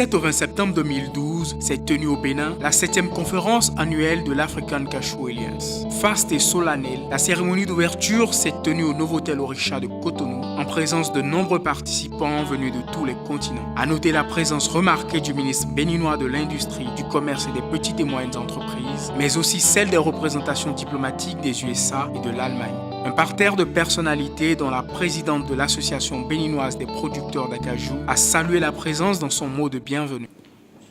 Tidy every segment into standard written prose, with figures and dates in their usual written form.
17 au 20 septembre 2012 s'est tenue au Bénin la 7e conférence annuelle de l'African Cashew Alliance. Faste et solennelle, la cérémonie d'ouverture s'est tenue au Novotel Orisha de Cotonou en présence de nombreux participants venus de tous les continents. À noter la présence remarquée du ministre béninois de l'Industrie, du Commerce et des petites et moyennes entreprises, mais aussi celle des représentations diplomatiques des USA et de l'Allemagne. Un parterre de personnalités dont la présidente de l'Association béninoise des producteurs d'acajou a salué la présence dans son mot de bienvenue.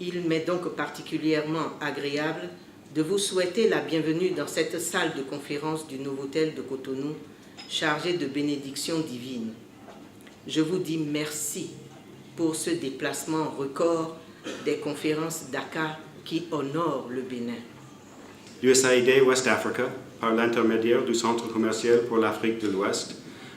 Il m'est donc particulièrement agréable de vous souhaiter la bienvenue dans cette salle de conférence du Novotel de Cotonou, chargée de bénédictions divines. Je vous dis merci pour ce déplacement record des conférences d'ACA qui honorent le Bénin. USAID West Africa, par l'intermédiaire du Centre commercial pour l'Afrique de l'Ouest,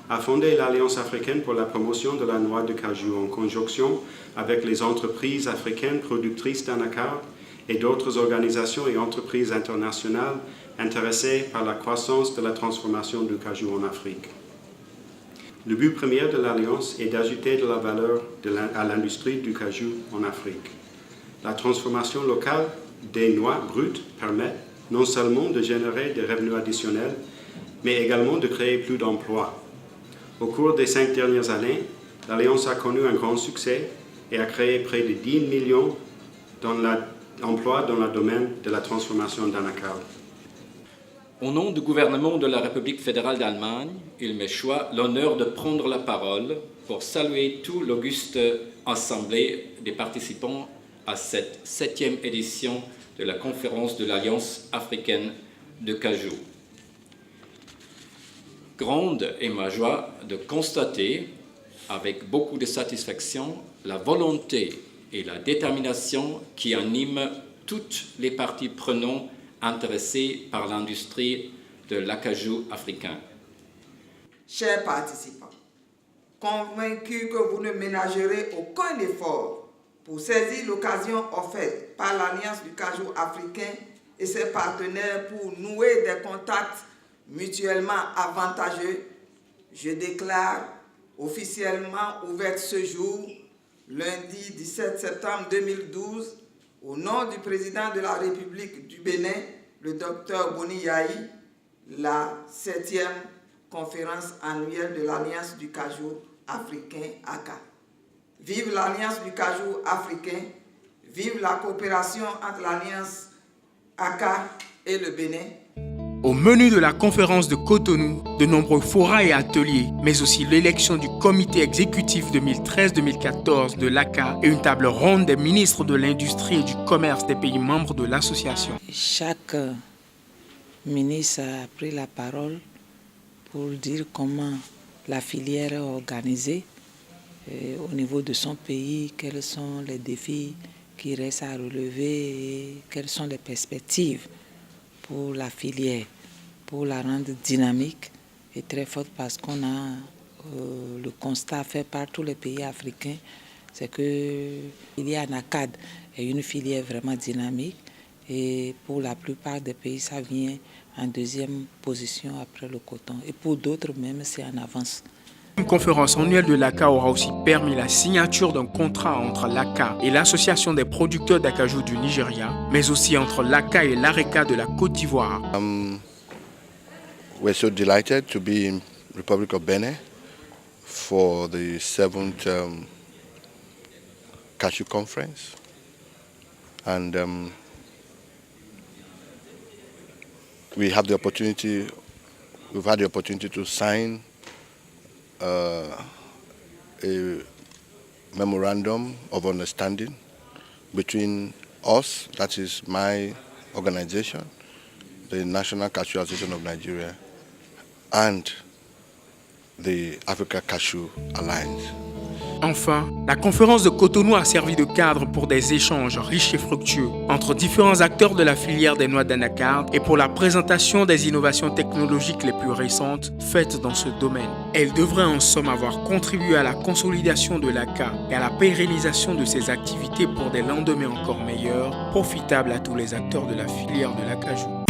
a fondé l'Alliance africaine pour la promotion de la noix de cajou en conjonction avec les entreprises africaines productrices d'anacarde et d'autres organisations et entreprises internationales intéressées par la croissance de la transformation du cajou en Afrique. Le but premier de l'Alliance est d'ajouter de la valeur à l'industrie du cajou en Afrique. La transformation locale des noix brutes permet non seulement de générer des revenus additionnels, mais également de créer plus d'emplois. Au cours des 5 dernières années, l'Alliance a connu un grand succès et a créé près de 10 millions d'emplois dans le domaine de la transformation d'anacarde. Au nom du gouvernement de la République fédérale d'Allemagne, il me choisit l'honneur de prendre la parole pour saluer toute l'auguste assemblée des participants à cette 7e édition de la conférence de l'Alliance africaine de cajou. Grande est ma joie de constater, avec beaucoup de satisfaction, la volonté et la détermination qui animent toutes les parties prenantes intéressées par l'industrie de l'acajou africain. Chers participants, convaincus que vous ne ménagerez aucun effort pour saisir l'occasion offerte par l'Alliance du cajou africain et ses partenaires pour nouer des contacts mutuellement avantageux, je déclare officiellement ouvert ce jour, lundi 17 septembre 2012, au nom du président de la République du Bénin, le Dr Boni Yahi, la 7e conférence annuelle de l'Alliance du cajou africain ACA. Vive l'Alliance du cajou africain, vive la coopération entre l'Alliance ACA et le Bénin. Au menu de la conférence de Cotonou, de nombreux forats et ateliers, mais aussi l'élection du comité exécutif 2013-2014 de l'ACA et une table ronde des ministres de l'Industrie et du Commerce des pays membres de l'association. Chaque ministre a pris la parole pour dire comment la filière est organisée au niveau de son pays, quels sont les défis qui restent à relever et quelles sont les perspectives pour la filière, pour la rendre dynamique et très forte, parce qu'on a le constat fait par tous les pays africains, c'est que il y a ANACAD est une filière vraiment dynamique et pour la plupart des pays ça vient en 2e position après le coton et pour d'autres même c'est en avance. Une conférence annuelle de l'ACA aura aussi permis la signature d'un contrat entre l'ACA et l'Association des producteurs d'acajou du Nigeria, mais aussi entre l'ACA et l'ARECA de la Côte d'Ivoire. We're so delighted to be in Republic of Benin for the 7th Cashew Conference, and we've had the opportunity to sign a memorandum of understanding between us, that is my organization, the National Cashew Association of Nigeria, and the Africa Cashew Alliance. Enfin, la conférence de Cotonou a servi de cadre pour des échanges riches et fructueux entre différents acteurs de la filière des noix d'anacarde et pour la présentation des innovations technologiques les plus récentes faites dans ce domaine. Elle devrait en somme avoir contribué à la consolidation de l'ACA et à la pérennisation de ses activités pour des lendemains encore meilleurs, profitables à tous les acteurs de la filière de l'acajou.